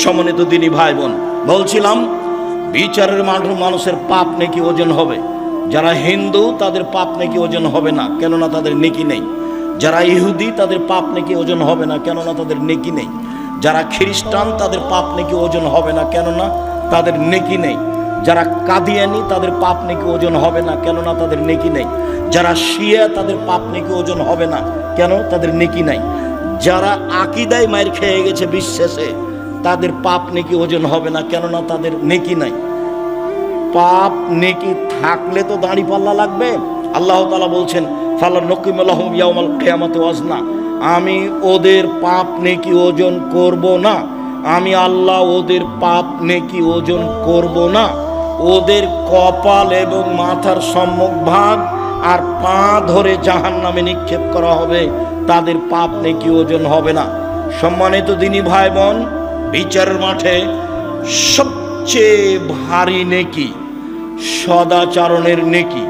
সম্মানিত দিনী ভাই বোন, বলছিলাম বিচারের মাঠে মানুষের পাপ নেকি ওজন হবে। যারা হিন্দু তাদের পাপ নেকি ওজন হবে না, কেননা তাদের নেকি নেই। যারা ইহুদি তাদের পাপ নেকি ওজন হবে না, কেননা তাদের নেকি নেই। যারা খ্রিস্টান তাদের পাপ নেকি ওজন হবে না, কেননা তাদের নেকি নেই। যারা কাদিয়ানি তাদের পাপ নেকি ওজন হবে না, কেননা তাদের নেকি নেই। যারা শিয়া তাদের পাপ নেকি ওজন হবে না, কেন? তাদের নেকি নাই। যারা আকীদায় মাইর খেয়ে গেছে বিশ্বাসে, তাদের পাপ নেকি ওজন হবে না, কেননা তাদের নেকি নাই। পাপ নেকি থাকলে তো দাঁড়ি পাল্লা লাগবে। আল্লাহ তাআলা বলছেন, ফালা নকিম লাহুম ইয়াউমাল কিয়ামাতি ওয়াজনা, আমি ওদের পাপ নেকি ওজন করব না। আমি আল্লাহ ওদের পাপ নেকি ওজন করব না। ওদের কপাল এবং মাথার সম্মুখ ভাগ আর পা ধরে জাহান্নামে নিক্ষেপ করা হবে, তাদের পাপ নেকি ওজন হবে না। সম্মানিত দিনী ভাই বোন, বিচারের মাঠে সবচেয়ে ভারী নেকি সদাচরণের নেকি।